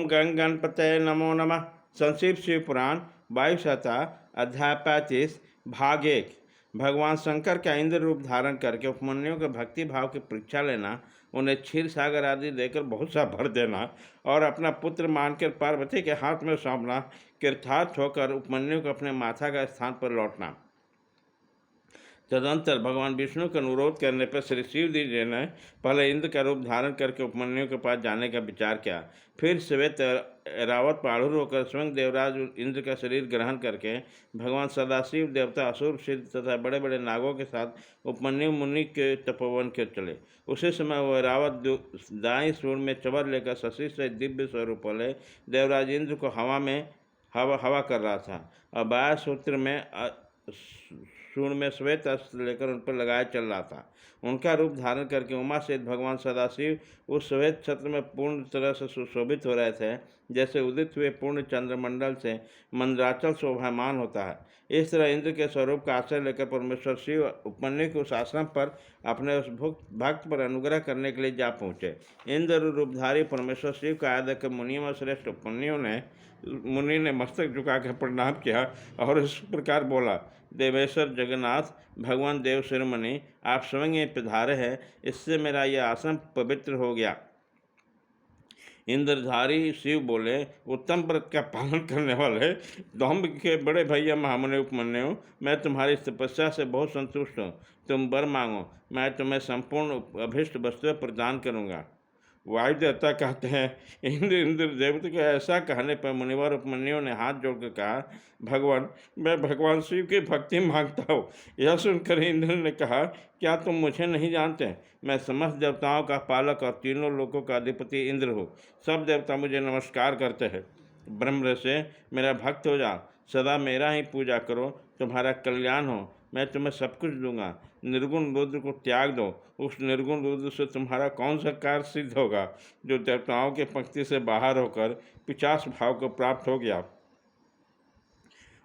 ओम गंग गणपतये नमो नमः। संक्षिप्त शिव पुराण वायु सता अध्याय 35 भाग 1। भगवान शंकर का इंद्र रूप धारण करके उपमन्युओं के भक्ति भाव की परीक्षा लेना, उन्हें क्षीर सागर आदि देकर बहुत सा भर देना और अपना पुत्र मानकर पार्वती के हाथ में सौंपना, कृतार्थ होकर उपमन्यु को अपने माता का स्थान पर लौटना। तदंतर भगवान विष्णु का अनुरोध करने पर श्री शिव जी ने पहले इंद्र का रूप धारण करके उपमन्यु के पास जाने का विचार किया। फिर श्वेत रावत पाढ़ुर होकर स्वयं देवराज इंद्र का शरीर ग्रहण करके भगवान सदाशिव देवता, असुर, सिद्ध तथा बड़े बड़े नागों के साथ उपमन्यु मुनि के तपोवन के चले। उसी समय वह रावत दाई सूर में चबर लेकर शशि से दिव्य स्वरूप वाले देवराज इंद्र को हवा कर रहा था और बाया सूत्र में सूर्ण में श्वेत अस्त्र लेकर उन पर लगाए चल रहा था। उनका रूप धारण करके उमा सहित भगवान सदाशिव उस श्वेत छत्र में पूर्ण तरह से सुशोभित हो रहे थे, जैसे उदित हुए पूर्ण चंद्रमंडल से मंदराचल शोभामान होता है। इस तरह इंद्र के स्वरूप का आश्रय लेकर परमेश्वर शिव उपमन्यु के उस आश्रम पर अपने उस भक्त पर अनुग्रह करने के लिए जा पहुँचे। इंद्र रूपधारी परमेश्वर शिव का आदर कर मुनियों में श्रेष्ठ मुनि ने मस्तक झुकाकर प्रणाम किया और इस प्रकार बोला, देवेश्वर जगन्नाथ भगवान देव शिरोमणि, आप स्वयं ये पधारे हैं, इससे मेरा यह आश्रम पवित्र हो गया। इंद्रधारी शिव बोले, उत्तम व्रत का पालन करने वाले दौम्ब के बड़े भैया महामुनि उपमन्यु, मैं तुम्हारी तपस्या से बहुत संतुष्ट हूँ। तुम वर मांगो, मैं तुम्हें संपूर्ण अभीष्ट वस्तुएं प्रदान करूँगा। वायुदेवता कहते हैं, इंद्र देवता के ऐसा कहने पर मुनिवर उपमन्यु ने हाथ जोड़कर कहा, भगवान, मैं भगवान शिव की भक्ति मांगता हूँ। यह सुनकर इंद्र ने कहा, क्या तुम मुझे नहीं जानते? मैं समस्त देवताओं का पालक और तीनों लोकों का अधिपति इंद्र हूँ। सब देवता मुझे नमस्कार करते हैं। ब्रह्म से मेरा भक्त हो जाओ, सदा मेरा ही पूजा करो, तुम्हारा कल्याण हो, मैं तुम्हें सब कुछ दूंगा। निर्गुण रुद्र को त्याग दो, उस निर्गुण रुद्र से तुम्हारा कौन सा कार्य सिद्ध होगा जो देवताओं के पंक्ति से बाहर होकर पिशाच भाव को प्राप्त हो गया।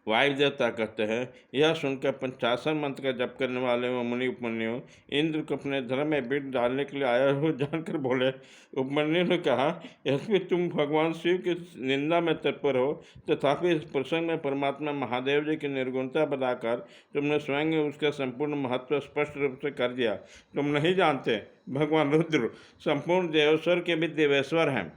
वायु देवता कहते हैं, यह सुनकर 55 मंत्र का जप करने वाले वो मुनि उपमन्यु इंद्र को अपने धर्म में बीट डालने के लिए आया हो जानकर बोले। उपमन्यु ने कहा, यद्यपि तुम भगवान शिव की निंदा में तत्पर हो, तथापि इस प्रसंग में परमात्मा महादेव जी की निर्गुणता बताकर तुमने स्वयं उसका संपूर्ण महत्व स्पष्ट रूप से कर दिया। तुम नहीं जानते, भगवान रुद्र संपूर्ण देवेश्वर के भी देवेश्वर हैं,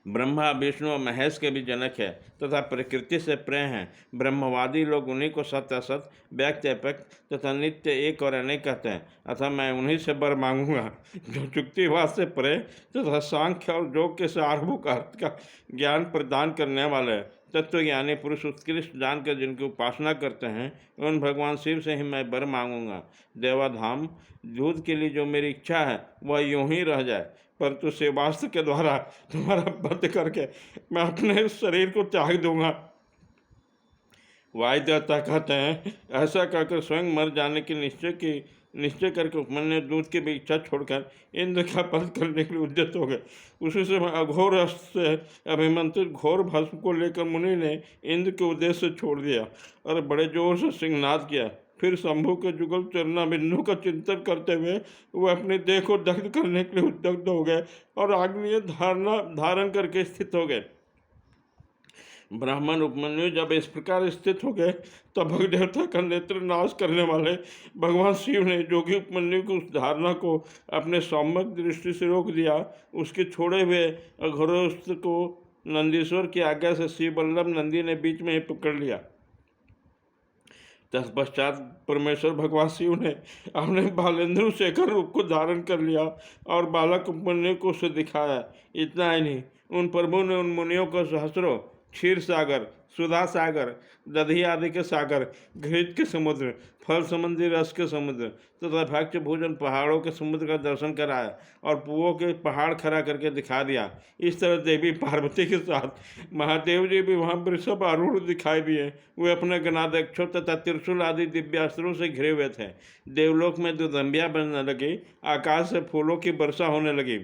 ब्रह्मा, विष्णु और महेश के भी जनक है तथा प्रकृति से प्रिय हैं। ब्रह्मवादी लोग उन्हीं को सत्य असत, व्यक्त अपक्त तथा नित्य एक और अनेक कहते हैं। अतः मैं उन्हीं से वर मांगूंगा जो युक्तिवाद से परे तथा सांख्य और योग के सारभूत अर्थ का ज्ञान प्रदान करने वाले तत्वज्ञानी पुरुष उत्कृष्ट जानकर जिनकी उपासना करते हैं, उन भगवान शिव से ही मैं वर मांगूंगा। देवाधाम दूध के लिए जो मेरी इच्छा है वह यूं ही रह जाए, परंतु सेवास्त्र के द्वारा तुम्हारा वध करके मैं अपने इस शरीर को त्याग दूंगा। वायु देवता कहते हैं, ऐसा कहकर स्वयं मर जाने की निश्चय करके उपमन्यु दूध की भी इच्छा छोड़कर इंद्र का वध करने के लिए उद्यत हो गए। उसी समय अघोर अस्त्र से अभिमंत्रित घोर भस्म को लेकर मुनि ने इंद्र के उद्देश्य से छोड़ दिया और बड़े जोर से सिंहनाद किया। फिर शंभु के जुगल चरना बिंदु का चिंतन करते हुए वह अपने देह को दग्ध करने के लिए उद्यत हो गए और आग्नेय धारण करके स्थित हो गए। ब्राह्मण उपमन्यु जब इस प्रकार स्थित हो गए तब भगदेवता का नेत्र नाश करने वाले भगवान शिव ने जोगी उपमन्यु की उस धारणा को अपने सौम्यक दृष्टि से रोक दिया। उसके छोड़े हुए अघोरस्त्र को नंदीश्वर की आज्ञा से शिव बल्लभ नंदी ने बीच में ही पकड़ लिया। तत्पश्चात परमेश्वर भगवान शिव ने अपने बालेंद्र शेखर रूप को धारण कर लिया और बालक उपमन्यु को उसे दिखाया। इतना ही नहीं, उन प्रभु ने उन मुनियों को सहस्रों क्षीर सागर, सुधा सागर, दधी आदि के सागर, घृत के समुद्र, फल संबंधी रस के समुद्र तथा भक्ष भोजन पहाड़ों के समुद्र का दर्शन कराया और पुओं के पहाड़ खड़ा करके दिखा दिया। इस तरह देवी पार्वती के साथ महादेव जी भी वहाँ वृषभ आरूढ़ दिखाई दिए। वे अपने गणाध्यक्षों तथा त्रिशूल आदि दिव्यास्त्रों से घिरे हुए थे। देवलोक में दुदंबियाँ बनने लगी, आकाश से फूलों की वर्षा होने लगी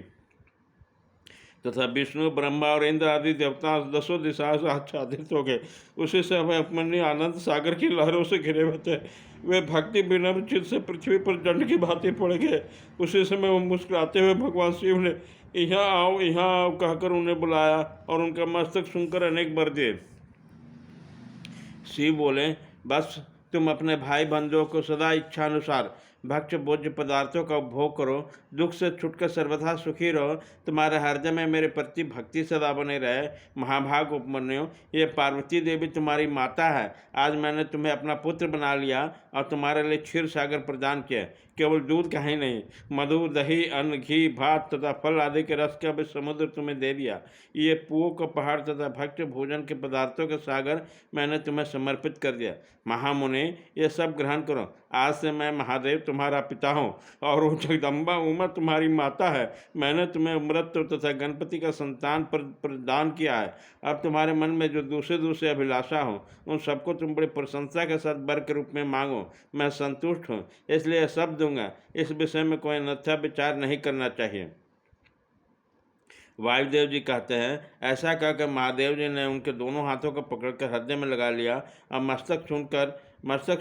तथा विष्णु, ब्रह्मा और इंद्र आदि देवता दसों दिशाओं से आच्छादित हो गए। उसी समय उपमन्यु आनंद सागर की लहरों से घिरे हुए थे वे भक्ति विनम्र चित्त से पृथ्वी पर दंड की भांति पड़ गए। उसी समय वो मुस्कुराते हुए भगवान शिव ने यहाँ आओ यहाँ आओ कहकर उन्हें बुलाया और उनका मस्तक सुनकर अनेक वर दिए। शिव बोले, बस तुम अपने भाई बंधुओं को सदा इच्छानुसार भक्ष्य भोज्य पदार्थों का उपभोग करो, दुख से छुटकर सर्वथा सुखी रहो, तुम्हारे हृदय में मेरे प्रति भक्ति सदा बने रहे। महाभाग उपमन्यु, ये पार्वती देवी तुम्हारी माता है। आज मैंने तुम्हें अपना पुत्र बना लिया और तुम्हारे लिए क्षीर सागर प्रदान किया। केवल दूध का ही नहीं, मधु, दही, अन्न, घी, भात तथा फल आदि के रस का भी समुद्र तुम्हें दे दिया। ये पुओं का पहाड़ तथा भक्ष्य भोजन के पदार्थों के सागर मैंने तुम्हें समर्पित कर दिया। महामुनि, ये सब ग्रहण करो। आज से मैं महादेव तुम्हारा पिता हूँ और वो जगदम्बा उमा तुम्हारी माता है। मैंने तुम्हें अमृत तथा गणपति का संतान प्रदान किया है। अब तुम्हारे मन में जो दूसरे दूसरे अभिलाषा हो उन सबको तुम बड़ी प्रशंसा के साथ वर के रूप में मांगो। मैं संतुष्ट हूँ, इसलिए सब दूंगा। इस विषय में कोई अन्यथा विचार नहीं करना चाहिए। वायुदेव जी कहते हैं, ऐसा कहकर महादेव जी ने उनके दोनों हाथों को पकड़कर हृदय में लगा लिया और मस्तक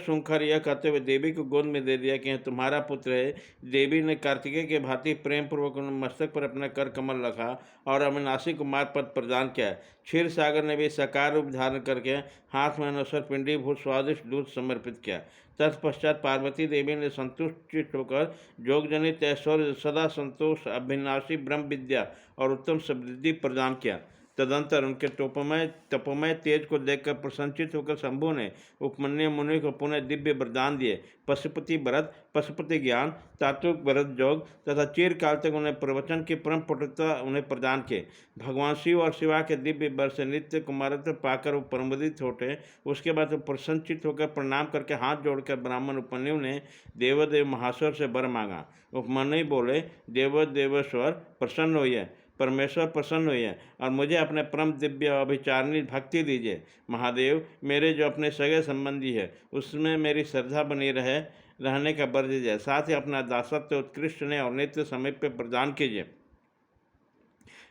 सुनकर यह कहते हुए देवी को गोद में दे दिया कि यह तुम्हारा पुत्र है। देवी ने कार्तिकेय के भांति प्रेम पूर्वक मस्तक पर अपना कर कमल रखा और अविनाशी को मार्ग पद प्रदान किया। क्षीर सागर ने भी साकार रूप धारण करके हाथ में अनसर पिंडी भूत स्वादिष्ट दूध समर्पित किया। तत्पश्चात पार्वती देवी ने संतुष्ट होकर जोगजनित ऐश्वर्य, सदा संतोष, अभिनाशी ब्रह्म विद्या और उत्तम समृद्धि प्रदान किया। तदंतर उनके तपोमय तेज को देखकर प्रसन्नचित होकर शंभु ने उपमन्यु मुनि को पुनः दिव्य वरदान दिए। पशुपति व्रत, पशुपति ज्ञान, तात्विक व्रत योग तथा चिरकाल तक उन्हें प्रवचन की परम पटुता उन्हें प्रदान किए। भगवान शिव और शिवा के दिव्य वर से नित्य कुमारत्व पाकर वो परमोदित होते। उसके बाद वो प्रसन्नचित होकर प्रणाम करके हाथ जोड़कर ब्राह्मण उपमन्यु ने देवदेव महाश्वर से वर मांगा। उपमन्यु बोले, देवेश्वर प्रसन्न होइए, परमेश्वर प्रसन्न हुए और मुझे अपने परम दिव्य अभिचारिणी भक्ति दीजिए। महादेव, मेरे जो अपने सगे संबंधी है उसमें मेरी श्रद्धा बनी रहने का वर दीजिए। साथ ही अपना दासत्व उत्कृष्ट ने और नित्य समय पर प्रदान कीजिए।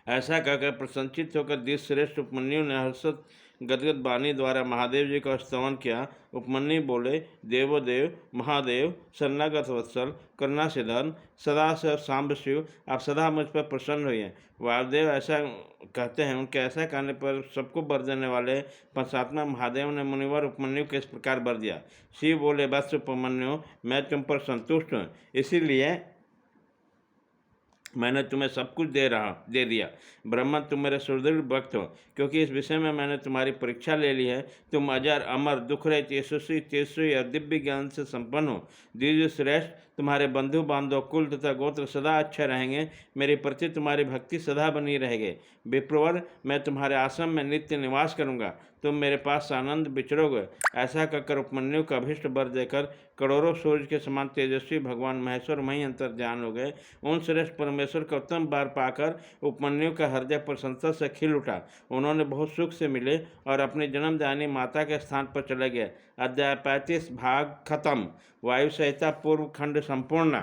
ऐसा कहकर प्रसन्नचित होकर दिश्रेष्ठ उपमन्यु ने हर्षित गदगद वाणी द्वारा महादेव जी का स्तवन किया। उपमन्यु बोले, देवोदेव महादेव, शरणागत वत्सल, करुणा सिद्धन, सदा से सांब शिव, आप सदा मुझ पर प्रसन्न हुए। वायुदेव ऐसा कहते हैं, उनके ऐसा कहने पर सबको वर देने वाले पंचात्मा महादेव ने मुनिवर उपमन्यु को इस प्रकार वर दिया। शिव बोले, बस उपमन्यु, मैं तुम पर संतुष्ट हूँ, इसीलिए मैंने तुम्हें सब कुछ दे दिया। ब्रह्मन, तुम मेरे सुदृढ़ भक्त हो, क्योंकि इस विषय में मैंने तुम्हारी परीक्षा ले ली है। तुम अजर, अमर, दुख रहित, यशस्वी, तेजस्वी और दिव्य ज्ञान से संपन्न हो। द्विज श्रेष्ठ, तुम्हारे बंधु बांधव, कुल तथा गोत्र सदा अच्छे रहेंगे। मेरे प्रति तुम्हारी भक्ति सदा बनी रहेगी। विप्रवर, मैं तुम्हारे आश्रम में नित्य निवास करूँगा, तुम मेरे पास आनंद विचरोगे। ऐसा कहकर उपमन्यु का अभिष्ट वर देकर करोड़ों सूर्य के समान तेजस्वी भगवान महेश्वर वहीं अंतर ध्यान हो गए। उन श्रेष्ठ परमेश्वर का उत्तम बार पाकर उपमन्यु का हृदय प्रसन्नता से खिल उठा। उन्होंने बहुत सुख से मिले और अपनी जन्मदायिनी माता के स्थान पर चले गए। अध्याय 35 भाग खत्म। वायु संहिता पूर्व खंड संपूर्ण।